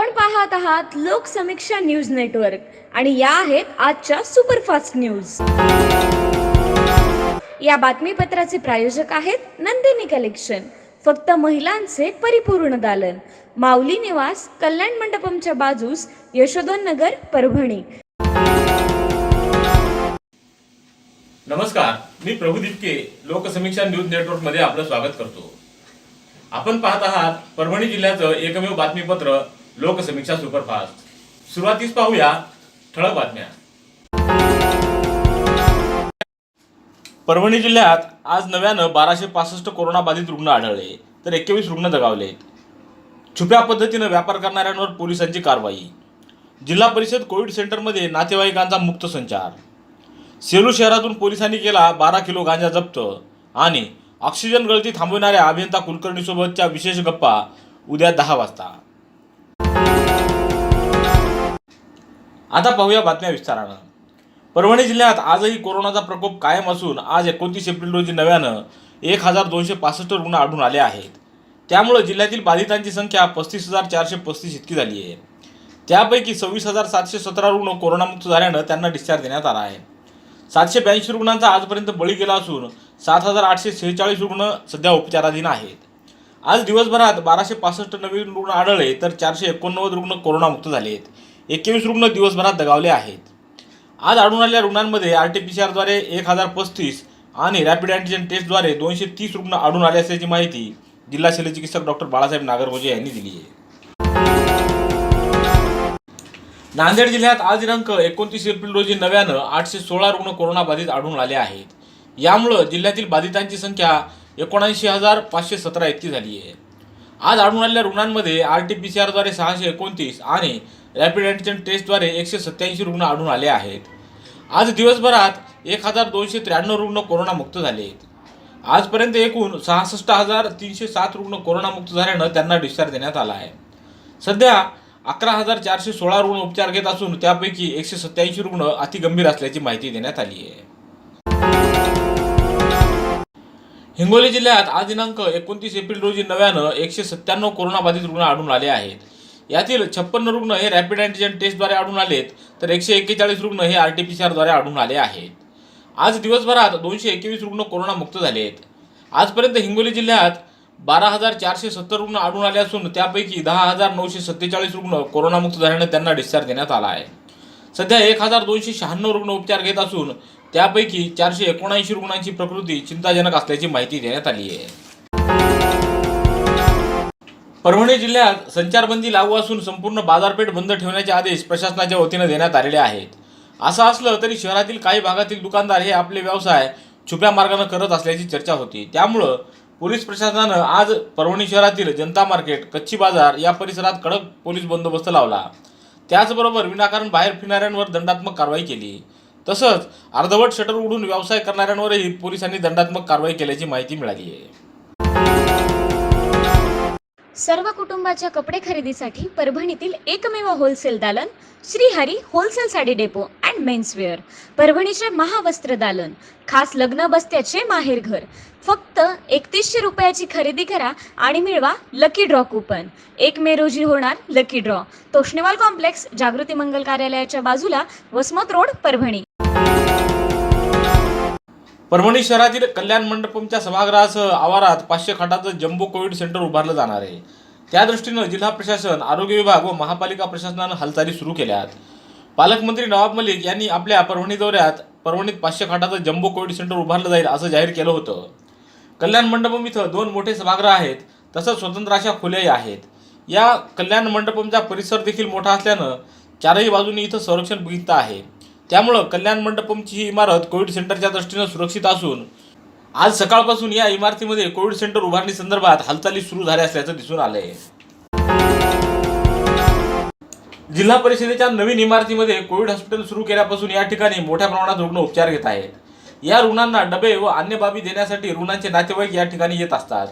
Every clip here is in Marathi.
आपण पाहत आहात लोकसमीक्षा न्यूज नेटवर्क आणि या आहेत आजच्या सुपरफास्ट न्यूज। या बातमीपत्राचे प्रायोजक आहेत नंदिनी कलेक्शन, फक्त महिलांचे परिपूर्ण दालन, माऊली निवास, कल्याण मंडपमच्या बाजूस, यशोधन नगर, परभणी। नमस्कार, मी प्रभू दिपके लोकसमीक्षा न्यूज नेटवर्क मध्ये आपलं स्वागत करतो। आपण पाहत आहात परभणी जिल्ह्याचं एकमेव बातमीपत्र लोकसमीक्षा सुपरफास्ट। सुरुवातीस पाहूया ठळक बातम्या। परभणी जिल्ह्यात आज नव्यानं 1265 कोरोना बाधित रुग्ण आढळले, तर 21 रुग्ण दगावले। छुप्या पद्धतीनं व्यापार करणाऱ्यांवर पोलिसांची कारवाई। जिल्हा परिषद कोविड सेंटरमध्ये नातेवाईकांचा मुक्त संचार। सेलू शहरातून पोलिसांनी केला 12 किलो गांजा जप्त आणि ऑक्सिजन गळती थांबवणाऱ्या अभियंता कुलकर्णीसोबतच्या विशेष गप्पा उद्या 10 वाजता। आता पाहूया बातम्या विस्तारानं। परभणी जिल्ह्यात आजही कोरोनाचा प्रकोप कायम असून आज 29 एप्रिल रोजी नव्यानं 1265 रुग्ण आढळून आले आहेत। त्यामुळे जिल्ह्यातील बाधितांची संख्या 35,435 इतकी झाली आहे। त्यापैकी 26,717 रुग्ण कोरोनामुक्त झाल्यानं त्यांना डिस्चार्ज देण्यात आला आहे। 782 रुग्णांचा आजपर्यंत बळी गेला असून 7,846 रुग्ण सध्या उपचाराधीन आहेत। आज दिवसभरात 1265 नवीन रुग्ण आढळले, तर 489 रुग्ण कोरोनामुक्त झाले आहेत। 21 रुग्ण दिवसभरात दगावले आहेत। आज आढळून आलेल्या रुग्णांमध्ये RT-PCR द्वारे 1035 आणि रॅपिड अँटिजेन टेस्टद्वारे 230 रुग्ण आढळून आले असल्याची माहिती जिल्हा शल्यचिकित्सक डॉक्टर बाळासाहेब नागरगोजे यांनी दिली आहे। नांदेड जिल्ह्यात आज दिनांक 29 एप्रिल रोजी नव्यानं 816 रुग्ण कोरोना बाधित आढळून आले आहेत। यामुळे जिल्ह्यातील बाधितांची संख्या 79,517 इतकी झाली आहे। आज आढळून आलेल्या रुग्णांमध्ये RT-PCR द्वारे 629 आणि रॅपिड अँटिजेन टेस्टद्वारे 187 रुग्ण आढळून आले आहेत। आज दिवसभरात 1,293 रुग्ण कोरोनामुक्त झाले आहेत। आजपर्यंत एकूण 66,307 रुग्ण कोरोनामुक्त झाल्यानं त्यांना डिस्चार्ज देण्यात आला आहे। सध्या 11,416 रुग्ण उपचार घेत असून त्यापैकी 187 रुग्ण अतिगंभीर असल्याची माहिती देण्यात आली आहे। हिंगोली जिल्ह्यात आज दिनांक 29 एप्रिल रोजी नव्यानं 197 कोरोनाबाधित रुग्ण आढळून आले आहेत। यातील 56 रुग्ण हे रॅपिड अँटिजेन टेस्टद्वारे आढळून आलेत, तर 141 रुग्ण हे RT-PCR द्वारे आढळून आले आहेत। आज दिवसभरात 221 रुग्ण कोरोनामुक्त झाले आहेत। आजपर्यंत हिंगोली जिल्ह्यात 12,470 रुग्ण आढळून आले असून त्यापैकी 10,947 रुग्ण कोरोनामुक्त झाल्यानं त्यांना डिस्चार्ज देण्यात आला आहे। सध्या 1,296 रुग्ण उपचार घेत असून त्यापैकी 479 रुग्णांची प्रकृती चिंताजनक असल्याची माहिती देण्यात आली आहे। परभणी जिल्ह्यात संचारबंदी लागू असून संपूर्ण बाजारपेठ बंद ठेवण्याचे आदेश प्रशासनाच्या वतीने देण्यात आलेले आहेत। असं असलं तरी शहरातील काही भागातील दुकानदार हे आपले व्यवसाय छुप्या मार्गाने करत असल्याची चर्चा होती। त्यामुळे पोलीस प्रशासनानं आज परभणी शहरातील जनता मार्केट, कच्ची बाजार या परिसरात कडक पोलीस बंदोबस्त लावला। त्याचबरोबर विनाकारण बाहेर फिरणाऱ्यांवर दंडात्मक कारवाई केली। तसंच अर्धवट शटर उघडून व्यवसाय करणाऱ्यांवरही पोलिसांनी दंडात्मक कारवाई केल्याची माहिती मिळाली आहे। सर्व कुटुंबाच्या कपडे खरेदीसाठी परभणीतील एकमेव होलसेल दालन Shrihari wholesale sari depot and menswear, परभणीचे महावस्त्र दालन, खास लग्न बस्त्याचे माहेरघर। फक्त 3100 रुपयाची खरेदी करा आणि मिळवा लकी ड्रॉ कूपन। 1 मे रोजी होणार लकी ड्रॉ। तोष्णेवाल कॉम्प्लेक्स, जागृती मंगल कार्यालयाच्या बाजूला, वसमत रोड, परभणी। परभणी शहरातील कल्याण मंडपमच्या सभागृहासह आवारात 500 खाटाचं जम्बो कोविड सेंटर उभारलं जाणार आहे। त्या दृष्टीनं जिल्हा प्रशासन, आरोग्य विभाग व महापालिका प्रशासनानं हालचाली सुरू केल्या आहेत। पालकमंत्री नवाब मलिक यांनी आपल्या परभणी दौऱ्यात परभणीत 500 खाटाचं जम्बो कोविड सेंटर उभारलं जाईल असं जाहीर केलं होतं। कल्याण मंडपम इथं 2 मोठे सभागृह आहेत, तसंच स्वतंत्र अशा खोल्याही आहेत। या कल्याण मंडपमचा परिसर देखील मोठा असल्यानं चारही बाजूंनी इथं संरक्षण भिंत आहे। त्यामुळं कल्याण मंडपमची ही इमारत कोविड सेंटरच्या दृष्टीनं सुरक्षित असून आज सकाळपासून या इमारतीमध्ये कोविड सेंटर उभारणी संदर्भात हालचाली सुरू झाल्या असल्याचं दिसून आलंय। जिल्हा परिषदेच्या नवीन इमारतीमध्ये कोविड हॉस्पिटल सुरू केल्यापासून या ठिकाणी मोठ्या प्रमाणात रुग्ण उपचार घेत आहेत। या रुग्णांना डबे व अन्य बाबी देण्यासाठी रुग्णांचे नातेवाईक या ठिकाणी येत असतात।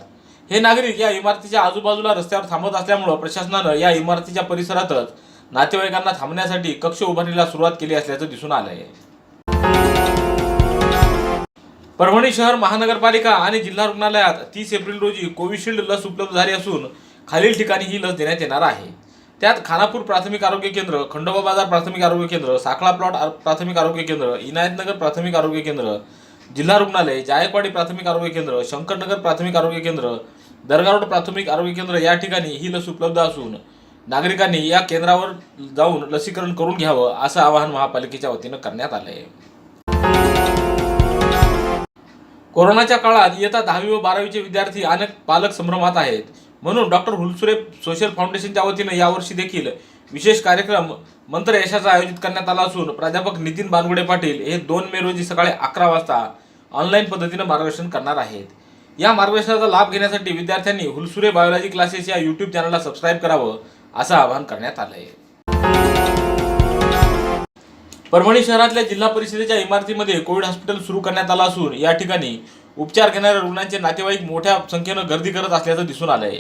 हे नागरिक या इमारतीच्या आजूबाजूला रस्त्यावर थांबत असल्यामुळे प्रशासनानं या इमारतीच्या परिसरातच नातेवाईकांना थांबण्यासाठी कक्ष उभारणीला सुरुवात केली असल्याचं दिसून आलंय। परभणी शहर महानगरपालिका आणि जिल्हा रुग्णालयात 30 एप्रिल रोजी कोविशिल्ड लस उपलब्ध झाली असून खालील ठिकाणी ही लस देण्यात येणार आहे। त्यात खानापूर प्राथमिक आरोग्य केंद्र, खंडोबा बाजार प्राथमिक आरोग्य केंद्र, साखळा प्लॉट प्राथमिक आरोग्य केंद्र, इनायतनगर प्राथमिक आरोग्य केंद्र, जिल्हा रुग्णालय, जायकवाडी प्राथमिक आरोग्य केंद्र, शंकरनगर प्राथमिक आरोग्य केंद्र, दर्गा रोड प्राथमिक आरोग्य केंद्र या ठिकाणी ही लस उपलब्ध असून नागरिकांनी या केंद्रावर जाऊन लसीकरण करून घ्यावं असं आवाहन महापालिकेच्या वतीनं करण्यात आलं आहे. कोरोनाच्या काळात इयत्ता 10वी व 12वीचे विद्यार्थी अनेक पालक संभ्रमात आहेत. म्हणून डॉक्टर हुलसुरे सोशल फाउंडेशनच्या वतीनं यावर्षी देखील विशेष कार्यक्रम मंत्र यशाचा आयोजित करण्यात आला असून प्राध्यापक नितीन बानगुडे पाटील हे 2 मे रोजी सकाळी 11 वाजता ऑनलाईन पद्धतीनं मार्गदर्शन करणार आहेत. या मार्गदर्शनाचा लाभ घेण्यासाठी विद्यार्थ्यांनी हुलसुरे बायोलॉजी क्लासेस या यूट्यूब चॅनलला सबस्क्राईब करावं असं आवाहन करण्यात आलं आहे. परभणी शहरातल्या जिल्हा परिषदेच्या इमारतीमध्ये कोविड हॉस्पिटल सुरू करण्यात आलं असून या ठिकाणी उपचार घेणाऱ्या रुग्णांचे नातेवाईक मोठ्या संख्येनं गर्दी करत असल्याचं दिसून आलंय.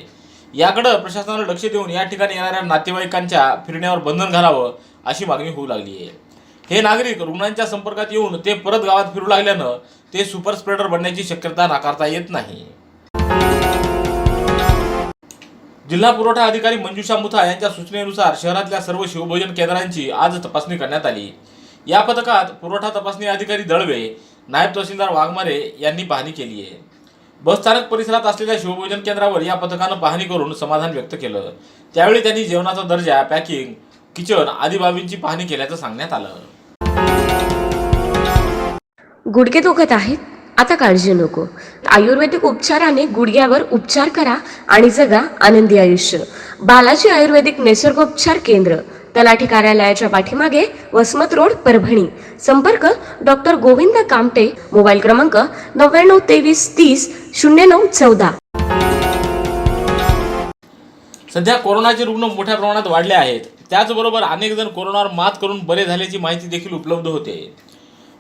याकडे प्रशासनानं लक्ष देऊन या ठिकाणी येणाऱ्या नातेवाईकांच्या फिरण्यावर बंधन घालावं अशी मागणी होऊ लागली आहे. हे नागरिक रुग्णांच्या संपर्कात येऊन ते परत गावात फिरू लागल्यानं ते सुपर स्प्रेडर बनण्याची शक्यता नाकारता येत नाही. जिल्हा पुरवठा अधिकारी मंजुषा मुथा यांच्या सूचनेनुसार शहरातल्या सर्व शिवभोजन केंद्रांची आज तपासणी करण्यात आली. या पथकात पुरवठा तपासणी अधिकारी दळवे, नायब तहसीलदार वाघमारे यांनी पाहणी केली आहे. बसस्थानक परिसरात असलेल्या शिवभोजन केंद्रावर या पथकानं पाहणी करून समाधान व्यक्त केलं. त्यावेळी त्यांनी जेवणाचा दर्जा, पॅकिंग, किचन आदी बाबींची पाहणी केल्याचं सांगण्यात आलं. गुडघे दुखत आहेत? आता काळजी नको. आयुर्वेदिक उपचाराने गुडघ्यावर उपचार करा आणि जगा आनंदी आयुष्य. बालाजी आयुर्वेदिक निसर्गोपचार केंद्र, तलाठी कार्यालयाच्या पाठीमागे, वसमत रोड, परभणी. संपर्क डॉक्टर गोविंद कामटे. मोबाईल क्रमांक 9923300914. सध्या कोरोनाचे रुग्ण मोठ्या प्रमाणात वाढले आहेत. त्याचबरोबर अनेक जण कोरोनावर मात करून बरे झाल्याची माहिती देखील उपलब्ध होते.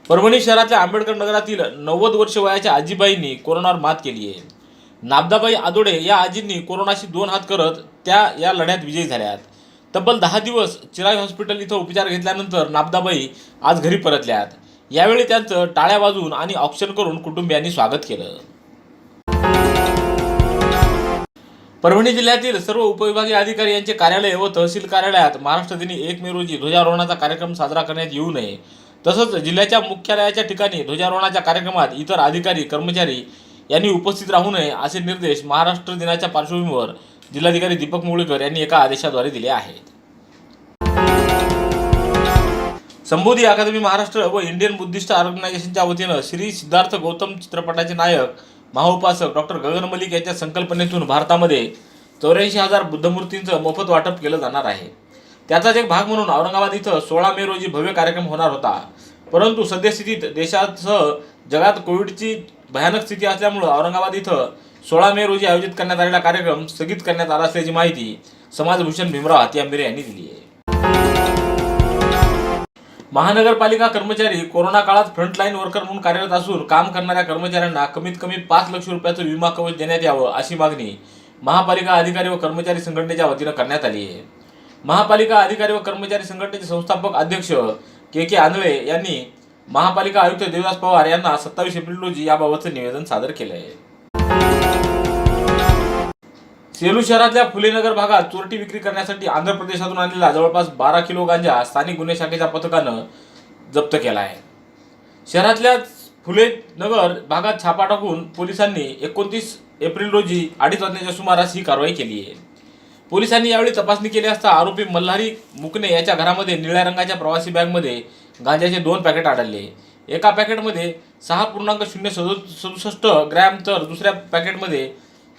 परभणी शहरातल्या आंबेडकर नगरातील 90 वर्ष वयाच्या आजीबाईंनी कोरोनावर मात केली आहे. नाबदाबाई आदोडे या आजींनी कोरोनाशी 2 हात करत त्या या लढ्यात विजयी झाल्यात. तब्बल 10 दिवस चिराई हॉस्पिटल इथं उपचार घेतल्यानंतर नाबदाबाई आज घरी परतल्यात. यावेळी त्यांचं टाळ्या वाजवून आणि ऑक्सिजन करून कुटुंबियांनी स्वागत केलं. परभणी जिल्ह्यातील सर्व उपविभागीय अधिकारी यांचे कार्यालय व तहसील कार्यालयात महाराष्ट्र दिनी 1 मे रोजी ध्वजारोहणाचा कार्यक्रम साजरा करण्यात येऊ नये. तसंच जिल्ह्याच्या मुख्यालयाच्या ठिकाणी ध्वजारोहणाच्या कार्यक्रमात इतर अधिकारी कर्मचारी यांनी उपस्थित राहू नये असे निर्देश महाराष्ट्र दिनाच्या पार्श्वभूमीवर जिल्हाधिकारी दीपक मुगळीकर यांनी एका आदेशाद्वारे दिले आहेत. संबोधी अकादमी महाराष्ट्र व इंडियन बुद्धिस्ट ऑर्गनायझेशनच्या वतीनं श्री सिद्धार्थ गौतम चित्रपटाचे नायक महाउपासक डॉक्टर गगन मलिक यांच्या संकल्पनेतून भारतामध्ये 84,000 बुद्धमूर्तींचं मोफत वाटप केलं जाणार आहे. त्याचाच एक भाग म्हणून औरंगाबाद इथं 16 मे रोजी भव्य कार्यक्रम होणार होता. परंतु सद्यस्थितीत देशासह जगात कोविडची भयानक स्थिती असल्यामुळे औरंगाबाद इथं 16 मे रोजी आयोजित करण्यात आलेला कार्यक्रम स्थगित करण्यात आला असल्याची माहिती समाजभूषण भीमराव हातीआंबेरे यांनी दिली आहे. महानगरपालिका कर्मचारी कोरोना काळात फ्रंटलाईन वर्कर म्हणून कार्यरत असून काम करणाऱ्या कर्मचाऱ्यांना कमीत कमी 5 लाख रुपयाचं विमा कवच देण्यात यावं अशी मागणी महापालिका अधिकारी व कर्मचारी संघटनेच्या वतीनं करण्यात आली आहे. महापालिका अधिकारी व कर्मचारी संघटनेचे संस्थापक अध्यक्ष के आंधळे यांनी महापालिका आयुक्त देवदास पवार यांना 27 एप्रिल रोजी याबाबतचं निवेदन सादर केलं आहे. सेलू शहरातल्या फुलेनगर भागात चोरटी विक्री करण्यासाठी आंध्र प्रदेशातून आणलेला जवळपास 12 किलो गांजा स्थानिक गुन्हे शाखेच्या पथकानं जप्त केला आहे. शहरातल्या फुलेनगर भागात छापा टाकून पोलिसांनी 29 एप्रिल रोजी 2:30 वाजण्याच्या सुमारास ही कारवाई केली आहे. पोलिसांनी यावेळी तपासणी केली असता आरोपी मल्हारी मुकणे याच्या घरामध्ये निळ्या रंगाच्या प्रवासी बॅगमध्ये गांजाचे 2 पॅकेट आढळले. एका पॅकेटमध्ये 6.067 ग्रॅम तर दुसऱ्या पॅकेटमध्ये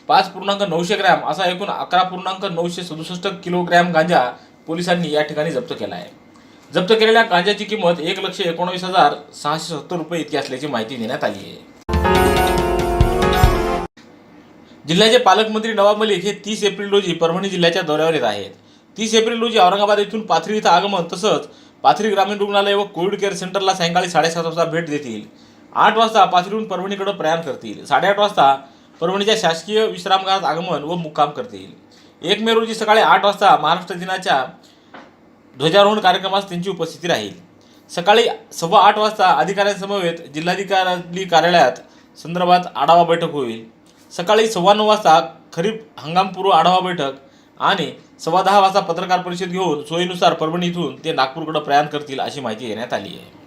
5.900 ग्रॅम असा एकूण 11.967 किलोग्रॅम गांजा पोलिसांनी या ठिकाणी जप्त केला आहे. जप्त केलेल्या गांजाची किंमत 1,19,670 रुपये इतकी असल्याची माहिती देण्यात आली आहे. जिल्ह्याचे पालकमंत्री नवाब मलिक हे 30 एप्रिल रोजी परभणी जिल्ह्याच्या दौऱ्यावर येत आहेत. 30 एप्रिल रोजी औरंगाबाद येथून पाथरी इथं आगमन तसंच पाथरी ग्रामीण रुग्णालय व कोविड केअर सेंटरला सायंकाळी 7:30 वाजता भेट देतील. 8 वाजता पाथरीहून परभणीकडे प्रयाण करतील. 8:30 वाजता परभणीच्या शासकीय विश्रामगृहात आगमन व मुक्काम करतील. 1 मे रोजी सकाळी 8 वाजता महाराष्ट्र दिनाच्या ध्वजारोहण कार्यक्रमास त्यांची उपस्थिती राहील. सकाळी 8:15 वाजता अधिकाऱ्यांसमवेत जिल्हाधिकारी कार्यालयात संदर्भात आढावा बैठक होईल. सकाळी 9:15 वाजता खरीप हंगामपूर्व आढावा बैठक आणि 10:15 वाजता पत्रकार परिषद घेऊन सोयीनुसार परभणी इथून ते नागपूरकडे प्रयाण करतील अशी माहिती देण्यात आली आहे.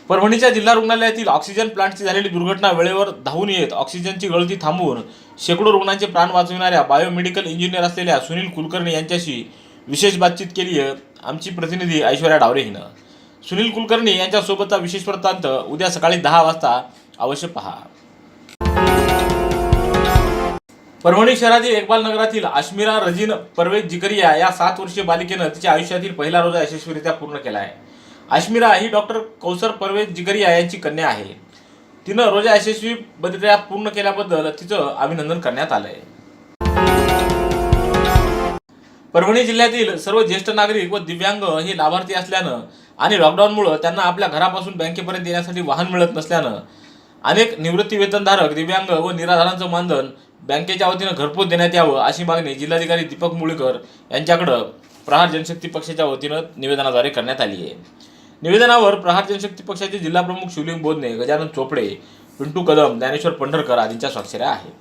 परभणीच्या जिल्हा रुग्णालयातील ऑक्सिजन प्लांटची झालेली दुर्घटना वेळेवर धावून येत ऑक्सिजनची गळती थांबवून शेकडो रुग्णांचे प्राण वाचविणाऱ्या बायोमेडिकल इंजिनियर असलेल्या सुनील कुलकर्णी यांच्याशी विशेष बातचीत केली आहे आमची प्रतिनिधी ऐश्वर्या डावरे हिनं. सुनील कुलकर्णी यांच्यासोबतचा विशेष वृत्तांत उद्या सकाळी 10 वाजता अवश्य पहा. परभणी शहरातील इक्बाल नगरातील आश्मिरा रजीन परवेज जिकरिया या 7 वर्षीय बालिकेनं तिच्या आयुष्यातील पहिला रोजा यशस्वीरित्या पूर्ण केला आहे. आश्मिरा ही डॉक्टर कौसर परवेज जिकरिया यांची कन्या आहे. तिनं रोजा यशस्वीरित्या पूर्ण केल्याबद्दल तिचं अभिनंदन करण्यात आलंय. परभणी जिल्ह्यातील सर्व ज्येष्ठ नागरिक व दिव्यांग हे लाभार्थी असल्यानं आणि लॉकडाऊनमुळे त्यांना आपल्या घरापासून बँकेपर्यंत येण्यासाठी वाहन मिळत नसल्यानं अनेक निवृत्ती वेतनधारक, दिव्यांग व निराधारांचं मानधन बँकेच्या वतीनं घरपोच देण्यात यावं अशी मागणी जिल्हाधिकारी दीपक मुगळीकर यांच्याकडे प्रहार जनशक्ती पक्षाच्या वतीनं निवेदनाद्वारे करण्यात आली आहे. निवेदनावर प्रहार जनशक्ती पक्षाचे जिल्हाप्रमुख शिवलिंग बोधने, गजानन चोपडे, पिंटू कदम, ज्ञानेश्वर पंढरकर आदींच्या स्वाक्षऱ्या आहेत.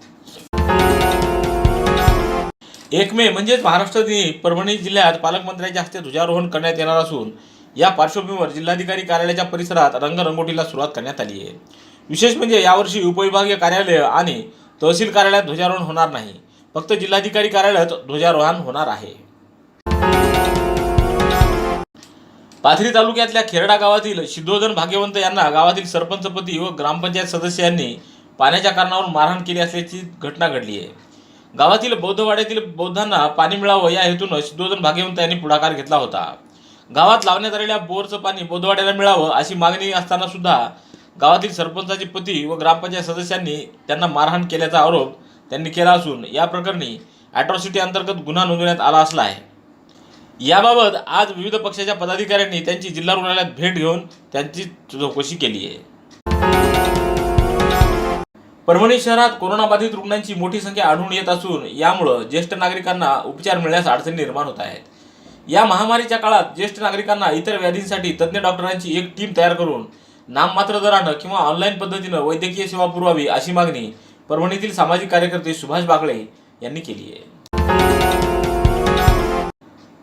1 मे म्हणजेच महाराष्ट्र दिनी परभणी जिल्ह्यात पालकमंत्र्यांच्या हस्ते ध्वजारोहण करण्यात येणार असून या पार्श्वभूमीवर जिल्हाधिकारी कार्यालयाच्या परिसरात रंगरंगोटीला सुरुवात करण्यात आली आहे. विशेष म्हणजे यावर्षी उपविभागीय कार्यालय आणि तहसील कार्यालयात ध्वजारोहण होणार नाही, फक्त जिल्हाधिकारी कार्यालयात ध्वजारोहण होणार आहे. पाथरी तालुक्यातल्या खेरडा गावातील सिद्धोधन भाग्यवंत यांना गावातील सरपंचपती व ग्रामपंचायत सदस्यांनी पाण्याच्या कारणावर मारहाण केली असल्याची घटना घडली आहे. गावातील बौद्धवाड्यातील बौद्धांना पाणी मिळावं या हेतून सिद्धोधन भाग्यवंत यांनी पुढाकार घेतला होता. गावात लावण्यात आलेल्या बोरचं पाणी बौद्धवाड्याला मिळावं अशी मागणी असताना सुद्धा गावातील सरपंचाचे पती व ग्रामपंचायत सदस्यांनी त्यांना मारहाण केल्याचा आरोप त्यांनी केला असून या प्रकरणी अॅट्रॉसिटी अंतर्गत गुन्हा नोंदवण्यात आला असला आहे. याबाबत आज विविध पक्षाच्या पदाधिकाऱ्यांनी त्यांची जिल्हा रुग्णालयात भेट घेऊन त्यांची चौकशी केली आहे. परभणी शहरात कोरोनाबाधित रुग्णांची मोठी संख्या आढळून येत असून यामुळे ज्येष्ठ नागरिकांना उपचार मिळण्यास अडचणी निर्माण होत आहेत. या महामारीच्या काळात ज्येष्ठ नागरिकांना इतर व्याधींसाठी तज्ज्ञ डॉक्टरांची एक टीम तयार करून नाममात्र दरानं किंवा ऑनलाईन पद्धतीनं वैद्यकीय सेवा पुरवावी अशी मागणी परभणीतील सामाजिक कार्यकर्ते सुभाष बागळे यांनी केली आहे.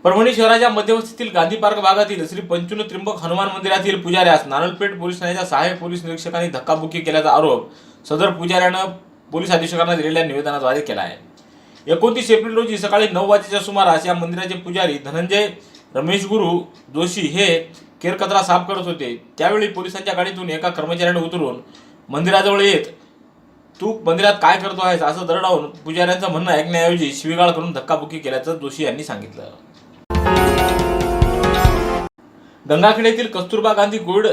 परभणी शहराच्या मध्यवस्तीतील गांधी पार्क भागातील श्री पंचून त्र्यंबक हनुमान मंदिरातील पुजाऱ्यास नानलपेठ पोलीस ठाण्याच्या सहाय्यक पोलीस निरीक्षकांनी धक्काबुक्की केल्याचा आरोप सदर पुजाऱ्यानं पोलीस अधीक्षकांना दिलेल्या निवेदनाद्वारे केला आहे. 29 एप्रिल रोजी सकाळी 9 वाजेच्या सुमारास या मंदिराचे पुजारी धनंजय रमेश गुरु जोशी हे केरकचरा साफ करत होते. त्यावेळी पोलिसांच्या गाडीतून एका कर्मचाऱ्याने उतरून मंदिराजवळ येत तू मंदिरात काय करतो आहेस असं दरडावून पुजाऱ्यांचं म्हणणं ऐकण्याऐवजी शिवीगाळ करून धक्काबुक्की केल्याचं जोशी यांनी सांगितलं. गंगाखेड येथील कस्तुरबा गांधी कोविड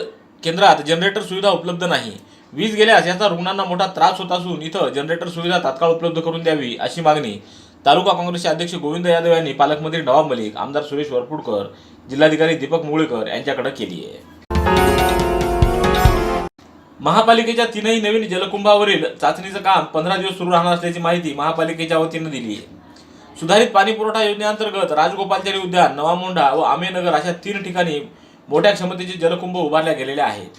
केंद्रात जनरेटर सुविधा उपलब्ध नाही. वीज गेल्यास याचा रुग्णांना मोठा त्रास होत असून इथं जनरेटर सुविधा तात्काळ उपलब्ध करून द्यावी अशी मागणी तालुका काँग्रेसचे अध्यक्ष गोविंद यादव यांनी पालकमंत्री नवाब मलिक, आमदार सुरेश वरपुडकर, जिल्हाधिकारी दीपक मुगळीकर यांच्याकडे केली आहे. महापालिकेच्या 3ही नवीन जलकुंभावरील चाचणीचं काम 15 दिवस सुरू राहणार असल्याची माहिती महापालिकेच्या वतीनं दिली आहे. सुधारित पाणी पुरवठा योजनेअंतर्गत राजगोपालचारी उद्यान, नवामोंढा व आमेनगर अशा 3 ठिकाणी मोठ्या क्षमतेचे जलकुंभ उभारल्या गेलेल्या आहेत.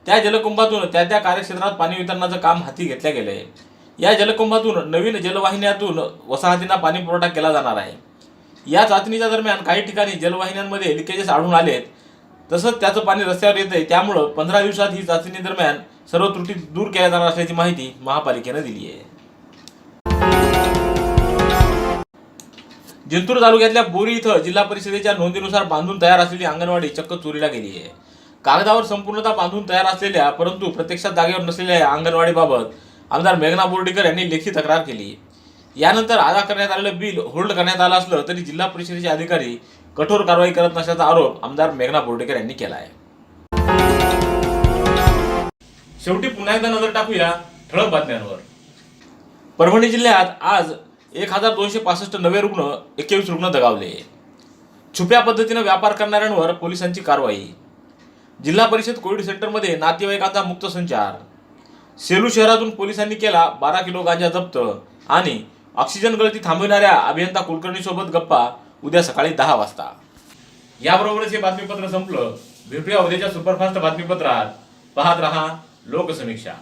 त्या जलकुंभातून त्या कार्यक्षेत्रात पाणी वितरणाचं काम हाती घेतलं गेलं आहे. या जलकुंभातून नवीन जलवाहिन्यातून वसाहतींना पाणी पुरवठा केला जाणार आहे. या चाचणीच्या दरम्यान काही ठिकाणी जलवाहिन्यांमध्ये लिकेजेस आढळून आलेत, तसंच त्याचं पाणी रस्त्यावर येतंय. त्यामुळं 15 दिवसात ही चाचणी दरम्यान सर्व त्रुटी दूर केल्या जाणार असल्याची माहिती महापालिकेनं दिली आहे. जिंतूर तालुक्यातल्या बोरी इथं जिल्हा परिषदेच्या नोंदीनुसार बांधून तयार असलेली अंगणवाडी चक्क चोरीला गेली आहे. कागदावर संपूर्णतः बांधून तयार असलेल्या परंतु प्रत्यक्षात जागेवर नसलेल्या या अंगणवाडीबाबत आमदार मेघना बोर्डीकर यांनी लेखी तक्रार केली. यानंतर अदा करण्यात आलेलं बिल होल्ड करण्यात आलं असलं तरी जिल्हा परिषदेचे अधिकारी कठोर कारवाई करत नसल्याचा आरोप आमदार मेघना बोर्डीकर यांनी केला आहे. शेवटी पुन्हा एकदा नजर टाकूया ठळक बातम्यांवर. परभणी जिल्ह्यात आज 1265 नवे रुग्ण, 21 रुग्ण दगावले. छुप्या पद्धतीने व्यापार करणाऱ्यांवर पोलिसांची कारवाई. जिल्हा परिषद कोविड सेंटरमध्ये नातेवाईकांचा मुक्त संचार. सेलू शहरातून पोलिसांनी केला 12 किलो गांजा जप्त. आणि ऑक्सिजन गळती थांबविणाऱ्या अभियंता कुलकर्णी सोबत गप्पा उद्या सकाळी 10 वाजता. याबरोबरच हे बातमीपत्र संपलं. भेटूया उद्याच्या सुपरफास्ट बातमीपत्रात. पाहत रहा लोकसमीक्षा.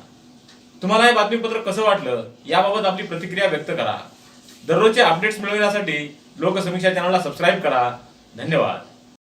तुम्हाला हे बातमीपत्र कसं वाटलं याबाबत आपली प्रतिक्रिया व्यक्त करा. दररोजचे अपडेट्स मिळवण्यासाठी लोकसमीक्षा चॅनलला सबस्क्राईब करा. धन्यवाद.